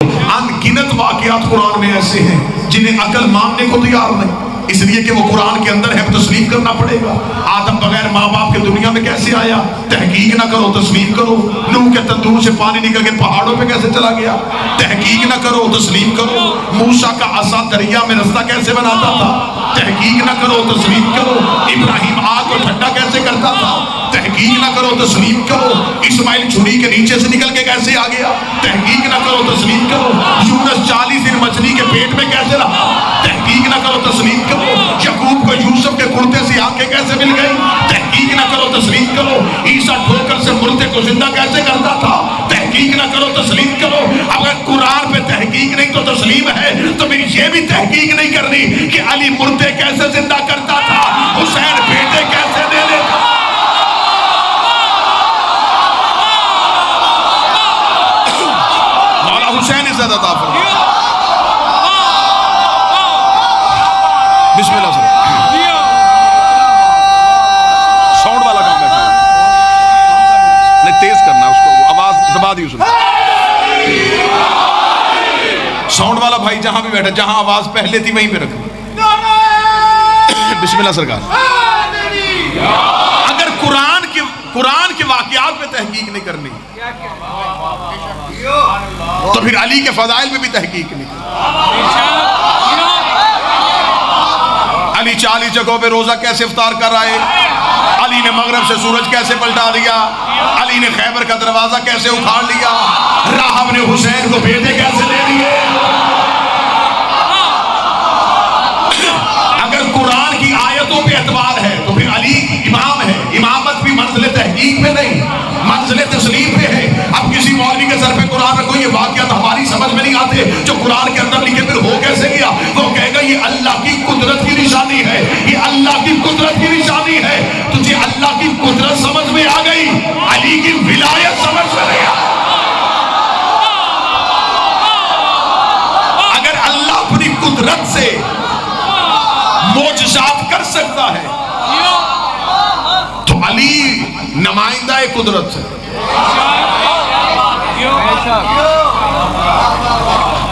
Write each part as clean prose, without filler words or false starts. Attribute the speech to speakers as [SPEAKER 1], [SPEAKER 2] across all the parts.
[SPEAKER 1] अनगिनत वाकयात कुरान में ऐसे हैं जिन्हें अकल मानने को तैयार नहीं, इसलिए कि वो कुरान के अंदर है, तस्लीम करना पड़ेगा। आदम बगैर माँ बाप के दुनिया में कैसे आया, तहकीक ना करो तस्लीम करो। नूह के तंदूर से पानी निकल के पहाड़ों पे कैसे चला गया, तहकीक ना करो तस्लीम करो। मूसा का असा दरिया में रास्ता कैसे बनाता था, तहकीक ना करो तस्लीम करो। इब्राहिम आग को ठंडा कैसे करता था, तहकीक ना करो तस्लीम करो। इस्माइल छुरी के नीचे से निकल के कैसे आ गया, तहकीक ना करो तस्लीम करो। यूनुस 40 दिन मछली के पेट में कैसे रहा, तहकीक ना करो तस्लीम करो। यकूब को यूसुफ के कुर्ते से आंखें कैसे मिल गई, तहकीक ना करो तस्लीम करो। ईसा ठोकर से मुर्दे को जिंदा कैसे करता था, तहकीक ना करो तस्लीम करो। अगर कुरान पे तहकीक नहीं तो तस्लीम है, तो फिर ये भी तहकीक नहीं करनी कि अली मुर्दे कैसे जिंदा करता था, हुसैन बेटे कैसे दे लेता। मौला हुसैन इज्जत अता फरमाए। बिस्मिल्लाह सर। साउंड वाला काम बैठा है, नहीं तेज करना उसको, आवाज दबा दी उसने। साउंड वाला भाई जहां भी बैठा, जहां आवाज पहले थी वहीं पे रख। बिस्मिल्लाह सरकार। अगर कुरान के वाकयात पे तहकीक नहीं करनी तो फिर अली के फजाइल में भी तहकीक नहीं करनी। अली 40 जगहों पे रोजा कैसे इफ्तार कर रहा है, अली ने मगरब से सूरज कैसे पलटा दिया, अली ने खैबर का दरवाजा कैसे उखाड़ लिया, राहब ने हुसैन को बेटे कैसे दे दिए। अगर कुरान की आयतों पे एतबार है तो फिर अली इमाम है। इमामत भी मंजिल तहकीक पे नहीं, मंजिल तस्लीम पे है। अब किसी मौलवी के सर पे कुरान रखो, ये वाकयात हमारी समझ में नहीं आते जो कुरान के अंदर लिखे, फिर हो कैसे गया। वो कहेगा ये अल्लाह की कुदरत की निशानी है, ये अल्लाह की कुदरत की निशानी है। तुझे अल्लाह की कुदरत समझ में आ गई, अली की विलायत समझ में नहीं आ। अगर अल्लाह अपनी कुदरत से मोजज़ात कर सकता है तो अली नुमाइंदा कुदरत है।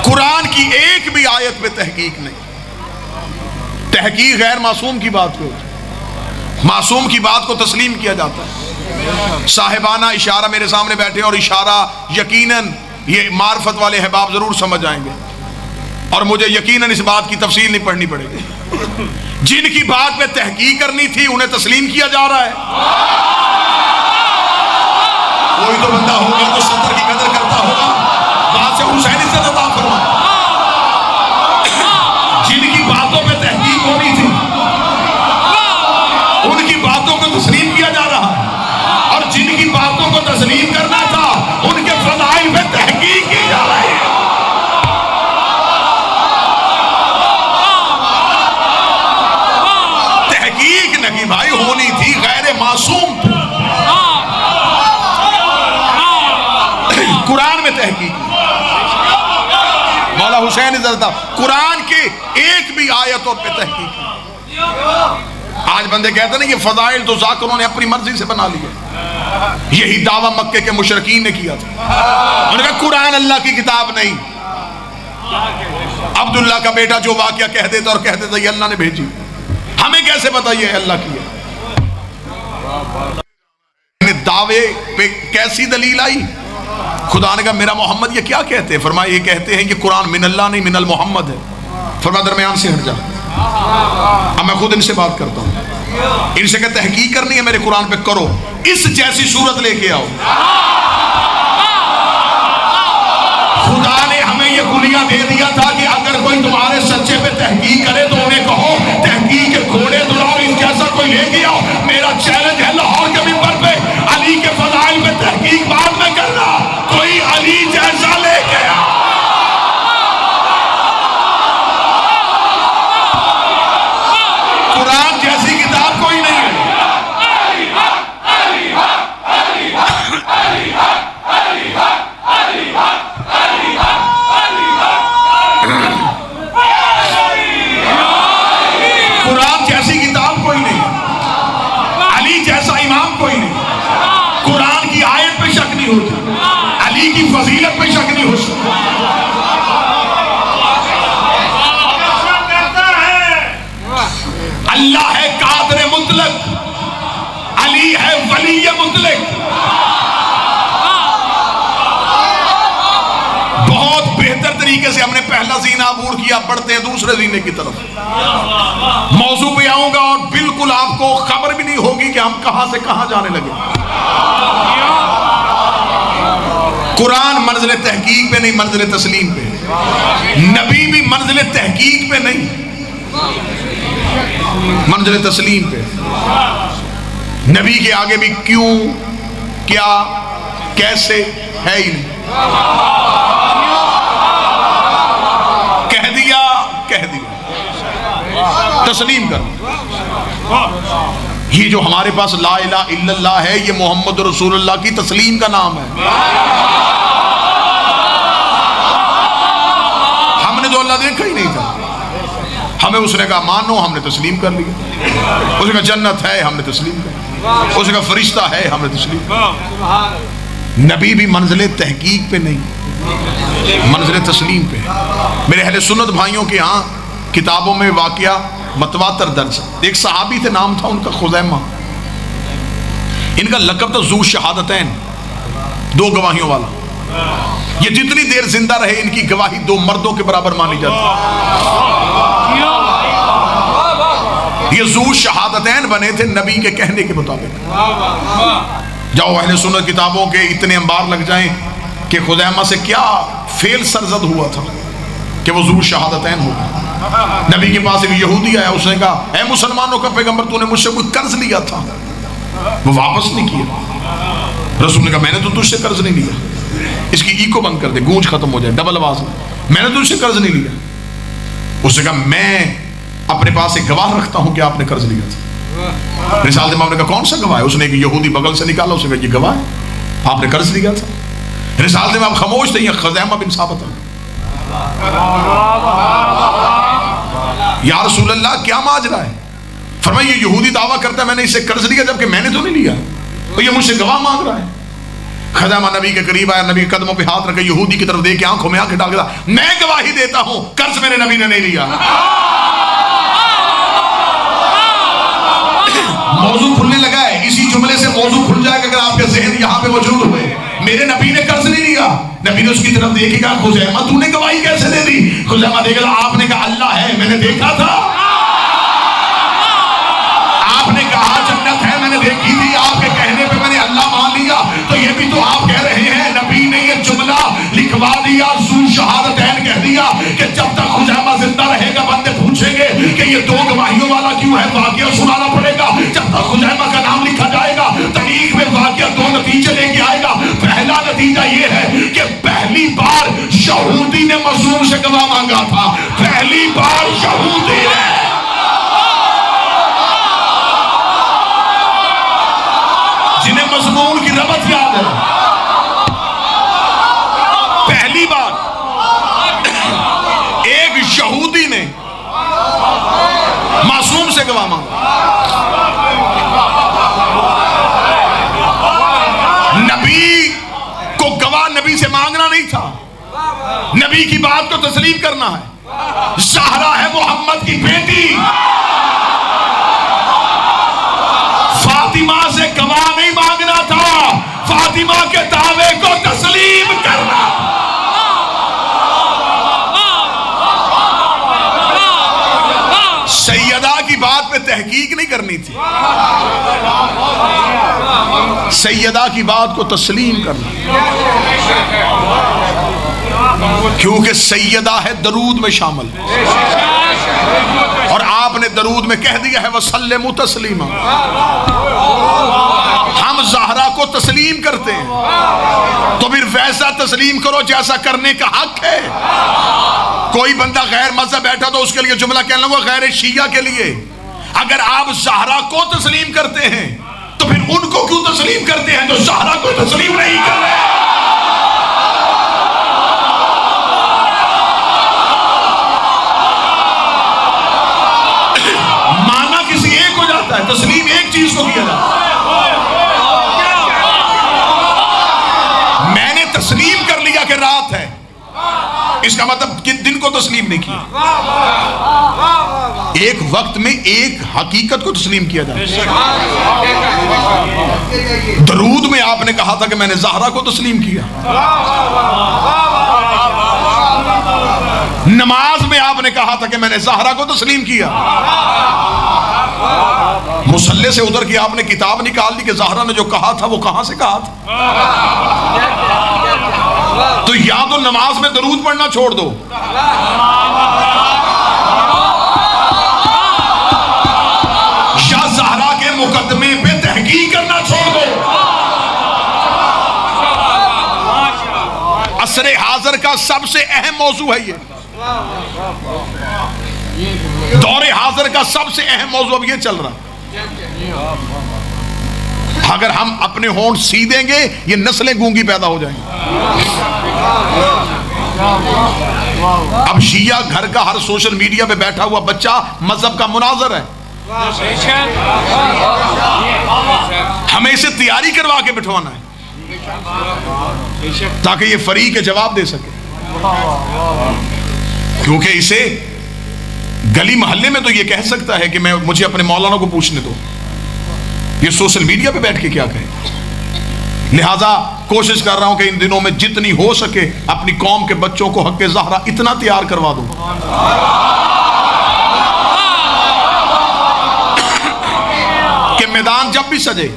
[SPEAKER 1] कुरान की एक भी आयत पे तहकीक नहीं। तहकीक गैर मासूम की बात पे होती है, मासूम की बात को तस्लीम किया जाता है। साहिबाना इशारा मेरे सामने बैठे और इशारा यकीनन ये मार्फत वाले अहबाब जरूर समझ आएंगे और मुझे यकीनन इस बात की तफसील नहीं पढ़नी पड़ेगी। जिनकी बात पे तहकीक करनी थी उन्हें तस्लीम किया जा रहा है। कोई तो बंदा होगा जो सत्तर की कदर करता होगा, बात से हुसैन इज्जत अता फरमाए। जिनकी बातों पे तहकीक होनी थी उनकी बातों को तस्लीम किया जा रहा है, और जिनकी बातों को तस्लीम करना था उनके फज़ाइल पे तहकीक की जा रही है। तहकीक नहीं भाई होनी थी गैर मासूम पे। कुरान में तहकीक, मौला हुसैन इज़्ज़त, कुरान के एक भी आयतों पे तहकीक। आज बंदे कहते ना ये फज़ाइल तो ज़ाकिरों ने अपनी मर्जी से बना लिए, यही दावा मक्के के मुशरिकीन ने किया था। उन्होंने कहा कुरान अल्लाह की किताब नहीं। अब्दुल्ला का बेटा जो वाकया कह देता और कह देता ये अल्लाह ने भेजी, हमें कैसे पता ये अल्लाह की है। दावे पे कैसी दलील आई, खुदा ने कहा मेरा मोहम्मद ये क्या कहते हैं, फरमाया ये कहते हैं कि कुरान मिनल्लाह नहीं मिनल मोहम्मद है। फरमाया दरमियान से हट जा। अब मैं खुद इनसे बात करता हूँ, इनसे कहते तहकीक करनी है मेरे कुरान पे, करो इस जैसी सूरत लेके आओ। खुदा ने हमें ये गुलिया दे दिया था कि अगर कोई तुम्हारे सच्चे पे तहकीक करे तो उन्हें कहो तहकीक के घोड़े दुलाओ, इस जैसा कोई लेके आओ। मेरा चैलेंज है लाहौर के मिंबर पे अली के फज़ाइल पे तहकीक बाद में करना, कोई अली जैसा लेके आओ। कुरान जैसी किताब कोई नहीं है। तरीके से हमने पहला जीना अबूर किया, बढ़ते हैं दूसरे जीने की तरफ। मौजू पे आऊंगा और बिल्कुल आपको खबर भी नहीं होगी कि हम कहां से कहां जाने लगे। कुरान मंजिल तहकीक पे नहीं, मंजिल तस्लीम पे। नबी भी मंजिल तहकीक पे नहीं, मंजिल तस्लीम पे। नबी के आगे भी क्यों, क्या, कैसे है ही नहीं। कह दिया, कह दिया, तस्लीम कर। ये जो हमारे पास ला इलाहा इल्लल्लाह है, ये मोहम्मद रसूलुल्लाह की तस्लीम का नाम है। हमने तो अल्लाह देखा ही नहीं था, हमें उसने कहा मानो, हमने तस्लीम कर लिया। उसने कहा जन्नत है, हमने तस्लीम कर लिया। उसने कहा फरिश्ता है, हमने तस्लीम कर। नबी भी मंजिल तहकीक पे नहीं, मंजिल तस्लीम पे। मेरे अहले सुन्नत भाइयों के यहाँ किताबों में वाकया मतवातर दर्ज। एक सहाबी थे, नाम था उनका खुज़ैमा। इनका लक़ब तो ज़ू शहादतैन, दो गवाहियों वाला। ये जितनी देर जिंदा रहे इनकी गवाही दो मर्दों के बराबर मानी जाती। ये ज़ू शहादतैन बने थे नबी के कहने के मुताबिक। जाओ अहले सुन्नत किताबों के इतने अंबार लग जाएं कि खुज़ैमा से क्या फेल सरजद हुआ था कि वो ज़ू शहादतैन हो गया। नबी के पास एक यहूदी आया, उसने कहा ऐ मुसलमानों का पैगंबर, तूने मुझसे कोई कर्ज लिया था, वो वापस नहीं किया। रसूल ने कहा मैंने तो तुझसे कर्ज नहीं लिया। इसकी ईको बंद कर दे, गूंज खत्म हो जाए, डबल आवाज में, मैंने तुझसे कर्ज नहीं लिया। उसने कहा मैं अपने पास एक गवाह रखता हूं कि आपने कर्ज लिया था। रिसालत इमाम ने कहा कौन सा गवाह है? उसने एक यहूदी बगल से निकाला, उसने कहा ये गवाह है, आपने कर्ज लिया था। रिसालत इमाम खामोश थे, ये खुज़ैमा बिन साबित है। या रसूल अल्लाह क्या माजरा है? फरमाया ये यहूदी दावा करता है मैंने इससे कर्ज लिया, जबकि मैंने तो नहीं लिया, तो ये मुझसे गवाह मांग रहा है। खुज़ैमा नबी के करीब आया, नबी के कदमों पे हाथ रखे, यहूदी की तरफ देख के आंखों में आंखें डाल के मैं गवाही देता हूं कर्ज मेरे नबी ने नहीं लिया। मौजू खुलने लगा है, इसी जुमले से मौजू खुल जाएगा अगर आपके ज़हन यहाँ पे मौजूद हुए। मेरे नबी ने कर्ज नहीं लिया। नबी ने उसकी तरफ देखेगा, खुज़ैमा तूने गवाही कैसे दे दी? खुज़ैमा देखेगा, आपने कहा अल्लाह है, मैंने देखा था। आपने कहा जन्नत है, मैंने देखी थी। आपके कहने पे मैंने अल्लाह मान लिया, तो ये भी तो आप कह रहे हैं नबी ने ये जुमला लिखवा दिया, ज़ू शहादतैन कह दिया कि जब तक खुज़ैमा जिंदा रहेगा बंदे पूछेंगे कि ये दो गवाहियों वाला क्यों है, वाकया सुनाना पड़ेगा। जब तक खुज़ैमा का नाम लिखा जाएगा तारीख में वाकया दो नतीजे लेके आएगा। पहला नतीजा ये है कि पहली बार यहूदी ने मज़लूम से गवाह मांगा था, पहली बार यहूदी ने। जिन्हें मज़मून की रबत याद है, पहली बार एक यहूदी ने मासूम से गवाह मांगा। नबी को गवाह नबी से मांगना नहीं था, नबी की बात को तस्लीम करना है। ज़हरा है मोहम्मद की बेटी, फातिमा से गवाह नहीं मांगना था, फातिमा के दावे को तस्लीम करना। सैयदा की बात पे तहकीक नहीं करनी थी, सैयदा की बात को तस्लीम करना, क्योंकि सैयदा है दरूद में शामिल, और आपने दरूद में कह दिया है वसल्लिमु तस्लीमा। हम ज़हरा को तस्लीम करते हैं, तो फिर वैसा तस्लीम करो जैसा करने का हक है। कोई बंदा गैर मज़हब बैठा तो उसके लिए जुमला कहना हुआ गैर शिया के लिए। अगर आप ज़हरा को तस्लीम करते हैं तो फिर उनको क्यों तस्लीम करते हैं जो ज़हरा को तस्लीम नहीं कर रहे? माना किसी एक हो जाता है, तस्लीम एक चीज को किया जाता है। मैंने तस्लीम कर लिया कि रात है, इसका मतलब कि दिन को तस्लीम नहीं किया। एक वक्त में एक हकीकत को तस्लीम किया जाता है। दरूद में आपने कहा था कि मैंने ज़हरा को तस्लीम किया, नमाज में आपने कहा था कि मैंने ज़हरा को तस्लीम किया, मुसल्ले से उधर की आपने किताब निकाल दी कि ज़हरा ने जो कहा था वो कहां से कहा था। तो या तो नमाज में दरूद पढ़ना छोड़ दो, या ज़हरा के मुकदमे पे तहकीक करना छोड़ दो। असरे हाजिर का सबसे अहम मौजू है ये, दौरे हाजिर का सबसे अहम मौजू अब ये चल रहा। अगर हम अपने होंठ सी देंगे ये नस्लें गूंगी पैदा हो जाएंगी। अब शिया घर का हर सोशल मीडिया पे बैठा हुआ बच्चा मजहब का मुनाजर है, हमें इसे तैयारी करवा के बिठवाना है ताकि ये फरीक जवाब दे सके, क्योंकि इसे गली मोहल्ले में तो ये कह सकता है कि मुझे अपने मौलाना को पूछने दो, ये सोशल मीडिया पे बैठ के क्या कहे। लिहाजा कोशिश कर रहा हूं कि इन दिनों में जितनी हो सके अपनी कौम के बच्चों को हक़ ज़हरा इतना तैयार करवा दूं कि मैदान जब भी सजे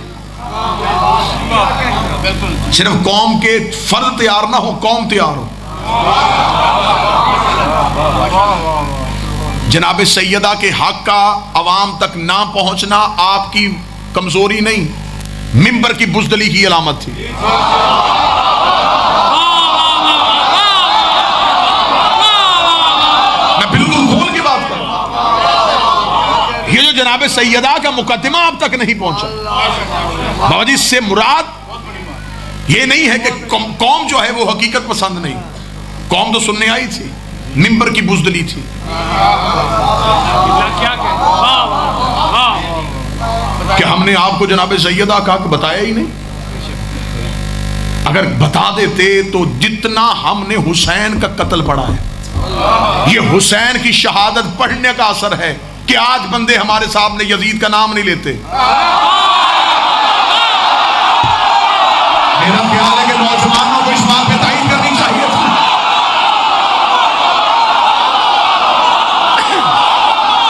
[SPEAKER 1] सिर्फ कौम के फर्द तैयार ना हो, कौम तैयार हो। जनाब सैयदा के हक का अवाम तक ना पहुंचना आपकी कमजोरी नहीं, मिंबर की बुज़दली की अलामत थी। मैं बिल्कुल खोल के बात कर, ये जो जनाब सैयदा का मुकदमा अब तक नहीं पहुंचा, बाबा जी इससे मुराद ये नहीं है कि कौम जो है वो हकीकत पसंद नहीं, कौम तो सुनने आई थी, मिंबर की बुज़दली थी। कि हमने आपको जनाब सैयदा का हक बताया ही नहीं, अगर बता देते तो जितना हमने हुसैन का कत्ल पढ़ा है, ये हुसैन की शहादत पढ़ने का असर है कि आज बंदे हमारे सामने यजीद का नाम नहीं लेते। मेरा ख्याल है कि नौजवानों को इस बात पे तायीद करनी चाहिए थी।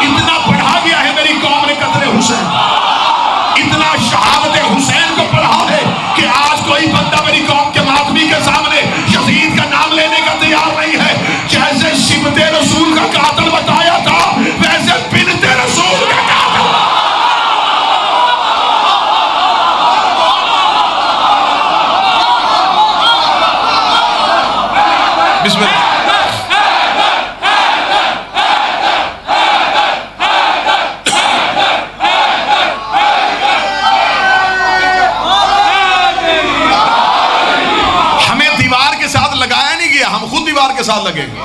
[SPEAKER 1] इतना पढ़ा गया है मेरी कौम ने कत्ले हुसैन, इतना शहादत हुसैन को पढ़ा है कि आज कोई बंदा मेरी कौम के मातमी के सामने यजीद का नाम लेने का तैयार नहीं है। जैसे शिबते रसूल का कातिल बताया था, वैसे बिनते रसूल का कातिल। बिस्मिल्लाह। हम खुद दीवार के साथ लगेंगे।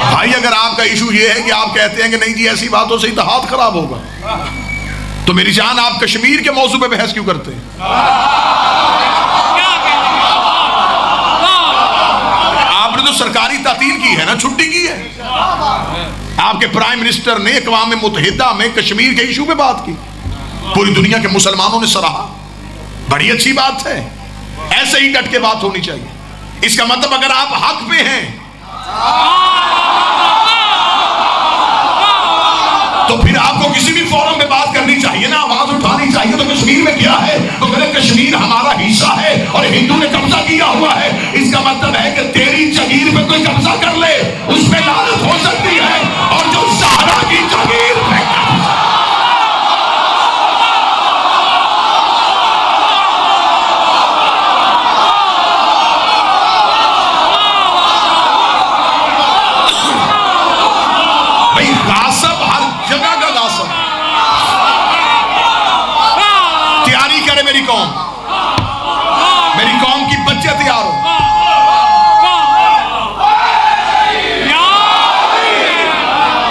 [SPEAKER 1] भाई अगर आपका इशू ये है कि आप कहते हैं कि नहीं जी ऐसी बातों से इत्तेहाद खराब होगा, तो मेरी जान आप कश्मीर के मौजू पे बहस क्यों करते हैं? आपने तो सरकारी तातील की है ना, छुट्टी की है। आपके प्राइम मिनिस्टर ने अक़वाम मुत्तहिदा में कश्मीर के इशू पे बात की, पूरी दुनिया के मुसलमानों ने सराहा, बड़ी अच्छी बात है, ऐसे ही डट के बात होनी चाहिए। इसका मतलब अगर आप हक पे हैं तो फिर आपको किसी भी फोरम पे बात करनी चाहिए ना, आवाज उठानी चाहिए। तो कश्मीर में क्या है तो कहते कश्मीर हमारा हिस्सा है और हिंदू ने कब्जा किया हुआ है। इसका मतलब है कि तेरी जगीर पे कोई कब्जा कर ले, उस पे लानत हो सकती है। और जो ज़हरा की जगीर पे मेरी कौम की बच्चे तैयार हो।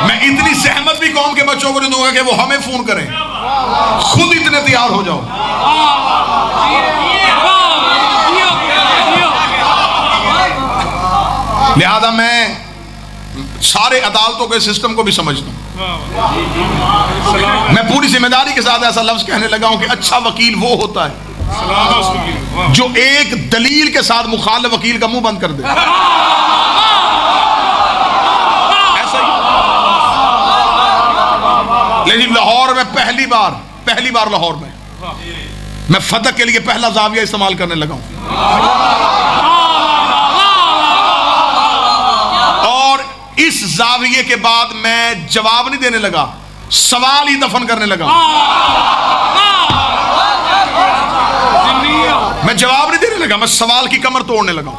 [SPEAKER 1] मैं इतनी सहमत भी कौम के बच्चों को नहीं दूंगा कि वो हमें फोन करें, खुद इतने तैयार हो जाओ। लिहाजा मैं सारे अदालतों के सिस्टम को भी समझता हूं। मैं पूरी जिम्मेदारी के साथ ऐसा लफ्ज कहने लगा हूं कि अच्छा वकील वो होता है जो एक दलील के साथ मुखालिफ वकील का मुंह बंद कर दे। ऐसा ही। लेकिन लाहौर में पहली बार लाहौर में मैं फतह के लिए पहला जाविया इस्तेमाल करने लगा हूं, और इस जाविये के बाद मैं जवाब नहीं देने लगा, सवाल ही दफन करने लगा। मैं जवाब नहीं देने लगा, मैं सवाल की कमर तोड़ने लगा।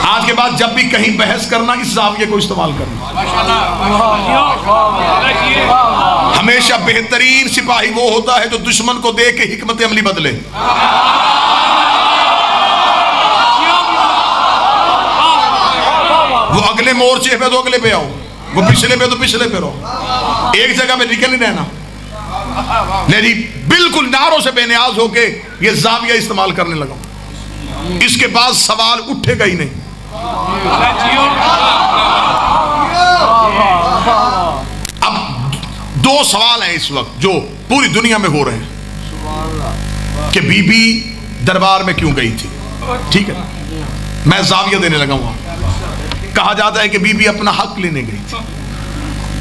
[SPEAKER 1] आज के बाद जब भी कहीं बहस करना, इस जाविये को इस्तेमाल करना। हमेशा बेहतरीन सिपाही वो होता है जो दुश्मन को देख के हिकमत अमली बदले। वो अगले मोर्चे पे तो अगले पे आओ, वो पिछले पे तो पिछले पे रहो, एक जगह पे निकल नहीं रहना। नहीं, बिल्कुल नारों से बेनियाज होके ये जाविया इस्तेमाल करने लगा। इसके बाद सवाल उठेगा ही नहीं। अब दो सवाल हैं इस वक्त जो पूरी दुनिया में हो रहे हैं कि बीबी दरबार में क्यों गई थी। ठीक है, मैं जाविया देने लगा हूं। कहा जाता है कि बीबी अपना हक लेने गई थी,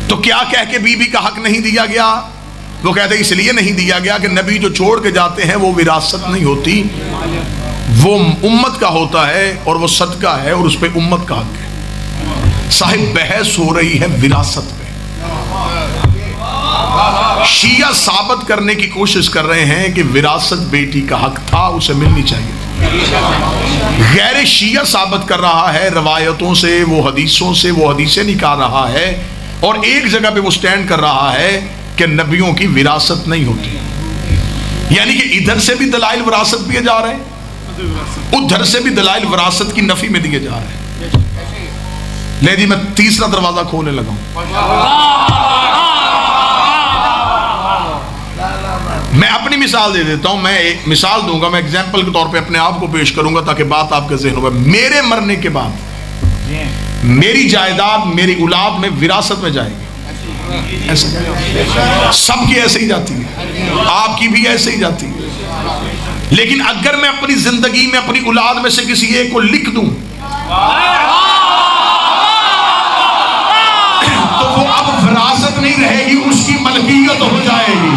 [SPEAKER 1] तो क्या कह के बीबी का हक नहीं दिया गया? वो कहते इसलिए नहीं दिया गया कि नबी जो छोड़ के जाते हैं वो विरासत नहीं होती, वो उम्मत का होता है और वो सदका है और उस पर उम्मत का हक है। साहिब बहस हो रही है विरासत पे। शिया साबित करने की कोशिश कर रहे हैं कि विरासत बेटी का हक था, उसे मिलनी चाहिए। गैर शिया साबित कर रहा है रवायतों से, वो हदीसों से, वो हदीसें निकाल रहा है, और एक जगह पे वो स्टैंड कर रहा है कि नबियों की विरासत नहीं होती। यानी कि इधर से भी दलाइल विरासत दिए जा रहे हैं, उधर से भी दलाइल विरासत की नफी में दिए जा रहे हैं। ले जी, मैं तीसरा दरवाजा खोलने लगा हूं। मैं अपनी मिसाल दे देता हूं। मैं एक मिसाल दूंगा, मैं एग्जाम्पल के तौर पे अपने आप को पेश करूंगा ताकि बात आपके ज़हन में। मेरे मरने के बाद मेरी जायदाद मेरी औलाद में विरासत में जाएगी। ऐसे सबकी ऐसे ही जाती है, आपकी भी ऐसे ही जाती है। लेकिन अगर मैं अपनी जिंदगी में अपनी औलाद में से किसी एक को लिख दूं तो वो अब विरासत नहीं रहेगी, उसकी मलकियत हो जाएगी।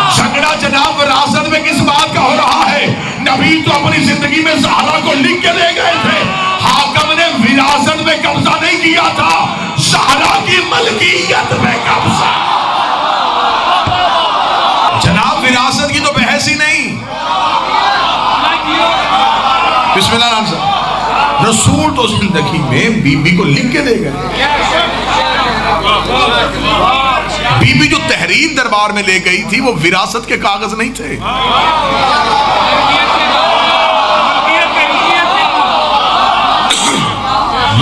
[SPEAKER 1] झगड़ा जनाब विरासत में किस बात का हो रहा है? नबी तो अपनी जिंदगी में ज़हरा को लिख के ले गए थे, हाकम ने विरासत में कब्जा नहीं किया था, ज़हरा की मलकियत में कब्जा। जनाब विरासत की तो बहस ही नहीं। बिस्मिल्लाह नाम से रसूल तो जिंदगी में बीबी को लिख के दे गए। बीबी जो तहरीर दरबार में ले गई थी वो विरासत के कागज नहीं थे,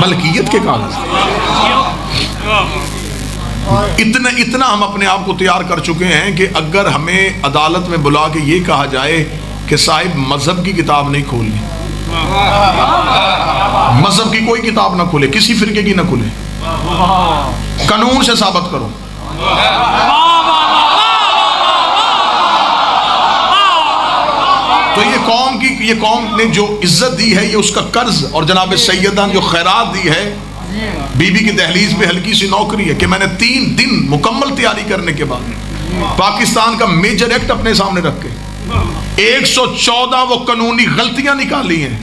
[SPEAKER 1] मलकियत के कागज। इतना हम अपने आप को तैयार कर चुके हैं कि अगर हमें अदालत में बुला के ये कहा जाए कि साहिब मजहब की किताब नहीं खोलनी, मजहब की कोई किताब ना खोले, किसी फिरके की ना खोले, कानून से साबित करो। तो ये कौम ने जो इज्जत दी है, ये उसका कर्ज, और जनाब सैयदा ने जो खैरात दी है, बीबी की दहलीज पे हल्की सी नौकरी है कि मैंने 3 दिन मुकम्मल तैयारी करने के बाद पाकिस्तान का मेजर एक्ट अपने सामने रख के 114 वो कानूनी गलतियां निकाली हैं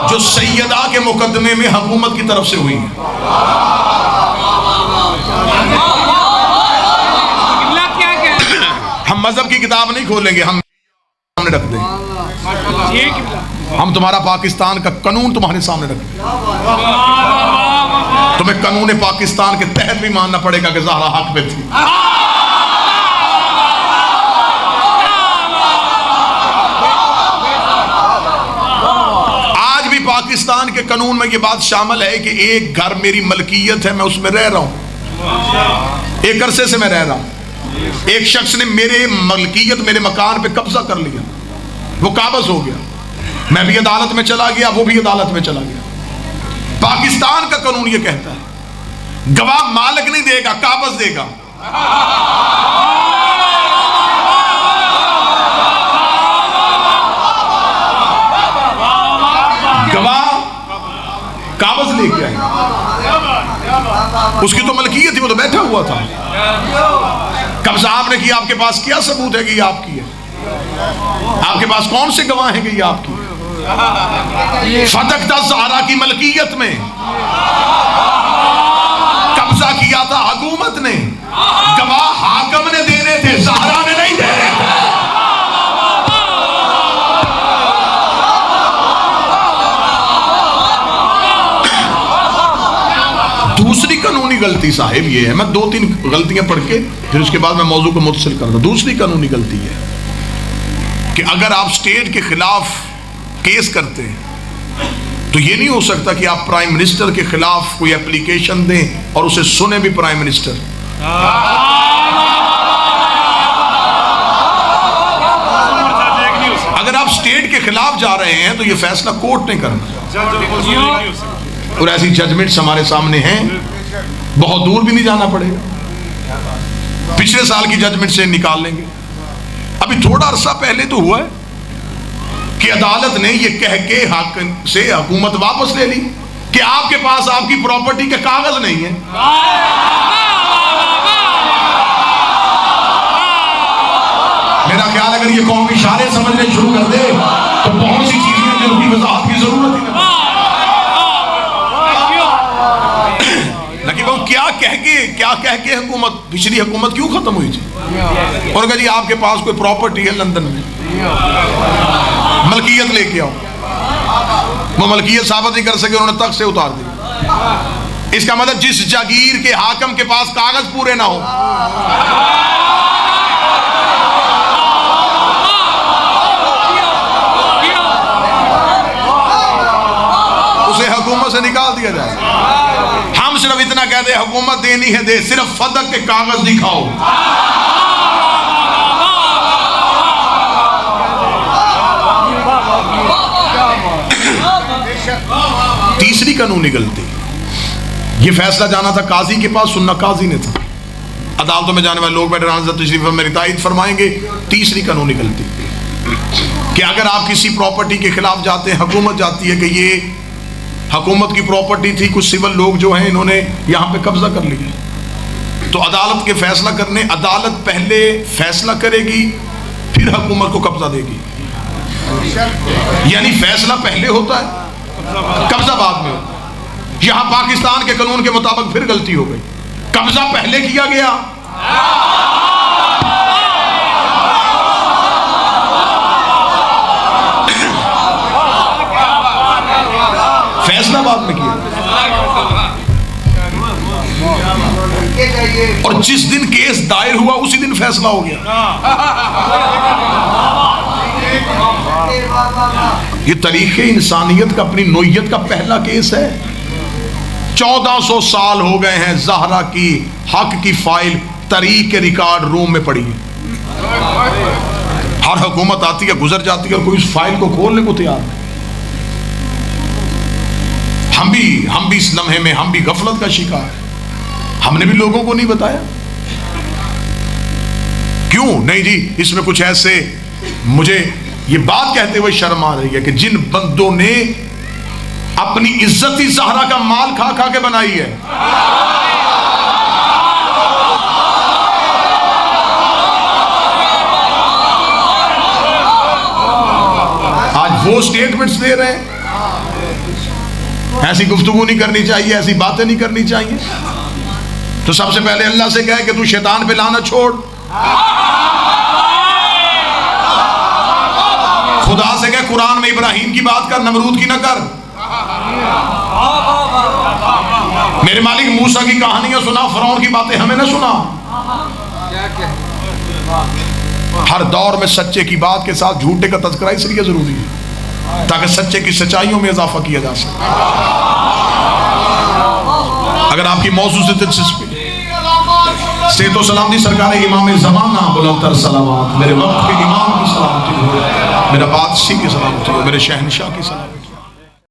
[SPEAKER 1] जो सैयदा के मुकदमे में हुकूमत की तरफ से हुई है। हम मजहब की किताब नहीं खोलेंगे, हम सामने रख देंगे, हम तुम्हारा पाकिस्तान का कानून तुम्हारे सामने रख देंगे। तुम्हें कानून पाकिस्तान के तहत भी मानना पड़ेगा कि ज़हरा हक पे थी। आज भी पाकिस्तान के कानून में ये बात शामिल है कि एक घर मेरी मलकियत है, मैं उसमें रह रहा हूं, एक अरसे से मैं रह रहा हूं, एक शख्स ने मेरे मलकियत मेरे मकान पे कब्जा कर लिया, वो काबज हो गया, मैं भी अदालत में चला गया, वो भी अदालत में चला गया। पाकिस्तान का कानून ये कहता है गवाह मालिक नहीं देगा, काबज देगा। गवाह कागज लेके आए, उसकी तो मलकियत थी, वो तो बैठा हुआ था। कब्जा आपने किया, आपके पास क्या सबूत है कि ये आपकी है? आपके पास कौन से गवाह हैं कि ये आपकी है? फतक ज़हरा की मलकियत में कब्जा किया था हुकूमत ने, गवाह हाकम ने देने थे, ज़हरा ने नहीं देने थे। दूसरी कानूनी गलती साहिब ये है, मैं 2-3 गलतियां पढ़ के फिर उसके बाद मैं मौजू को मुतसिल कर दूं। दूसरी कानूनी गलती है कि अगर आप स्टेट के खिलाफ केस करते हैं तो ये नहीं हो सकता कि आप प्राइम मिनिस्टर के खिलाफ कोई एप्लीकेशन दें और उसे सुने भी प्राइम मिनिस्टर। अगर आप स्टेट के खिलाफ जा रहे हैं तो ये फैसला कोर्ट ने करना, और ऐसी जजमेंट्स हमारे सामने हैं, बहुत दूर भी नहीं जाना पड़ेगा, पिछले साल की जजमेंट से निकाल लेंगे। अभी थोड़ा अरसा पहले तो हुआ है कि अदालत ने ये कह के हाकिम से हुकूमत वापस ले ली कि आपके पास आपकी प्रॉपर्टी के कागज नहीं है। मेरा ख्याल अगर ये कौम इशारे समझने शुरू कर दे तो बहुत सी चीजें जिनकी वजाहत की जरूरत ही नहीं। क्या कह के हुकूमत, पिछली हुकूमत क्यों खत्म हुई थी? और कहा जी आपके पास कोई प्रॉपर्टी है लंदन में, मलकियत लेके आओ। वो मलकियत साबित नहीं कर सके, उन्होंने तख्त से उतार दी। इसका मतलब जिस जागीर के हाकिम के पास कागज पूरे ना हो, उसे हुकूमत से निकाल दिया जाए। हम सिर्फ इतना कहते हैं हुकूमत देनी है दे, सिर्फ फदक के कागज दिखाओ। तीसरी कानूनी गलती, ये फैसला जाना था काजी के पास, सुनना काजी ने था। अदालतों में जाने वाले लोग बैठे तशरीफ में मेरी तायद फरमाएंगे। तीसरी कानूनी गलती कि अगर आप किसी प्रॉपर्टी के खिलाफ जाते हैं, हुकूमत जाती है कि ये हुकूमत की प्रॉपर्टी थी, कुछ सिविल लोग जो हैं इन्होंने यहाँ पे कब्जा कर लिया, तो अदालत के फैसला करने, अदालत पहले फैसला करेगी फिर हुकूमत को कब्जा देगी। यानी फैसला पहले होता है, कब्जा बाद में होता है। यहाँ पाकिस्तान के कानून के मुताबिक फिर गलती हो गई, कब्जा पहले किया गया, फैसला बाद में किया। और जिस दिन केस दायर हुआ उसी दिन फैसला हो गया। ये तरीके इंसानियत का, अपनी नोयत का पहला केस है। 1400 साल हो गए हैं ज़हरा की हक की फाइल तरीक के रिकॉर्ड रूम में पड़ी है। हर हुकूमत आती है, गुजर जाती है और कोई उस फाइल को खोलने को तैयार नहीं। हम भी इस लम्हे में हम भी गफलत का शिकार है। हमने भी लोगों को नहीं बताया। क्यों नहीं जी, इसमें कुछ ऐसे, मुझे ये बात कहते हुए शर्म आ रही है कि जिन बंदों ने अपनी इज्जत ही ज़हरा का माल खा खा के बनाई है, आज वो स्टेटमेंट्स दे रहे हैं। ऐसी गुफ्तगू नहीं करनी चाहिए, ऐसी बातें नहीं करनी चाहिए। तो सबसे पहले अल्लाह से कहे कि तू शैतान पे लाना छोड़, खुदा से कहे कुरान में इब्राहिम की बात कर, नमरूद की ना कर। मेरे मालिक मूसा की कहानियां सुना, फिरौन की बातें हमें ना सुना। हर दौर में सच्चे की बात के साथ झूठे का तज़किरा इसलिए जरूरी है ताकि सच्चे की सच्चाइयों में इजाफा किया जा सके। अगर आपकी मौजू से दिलचस्पी, सेहत सलामती सरकार इमाम ज़माना बुलंदतर सलावत, मेरे वक्त के इमाम की सलामती हो, मेरा बादशाह की सलामती हो, मेरे शहनशाह की सलामती।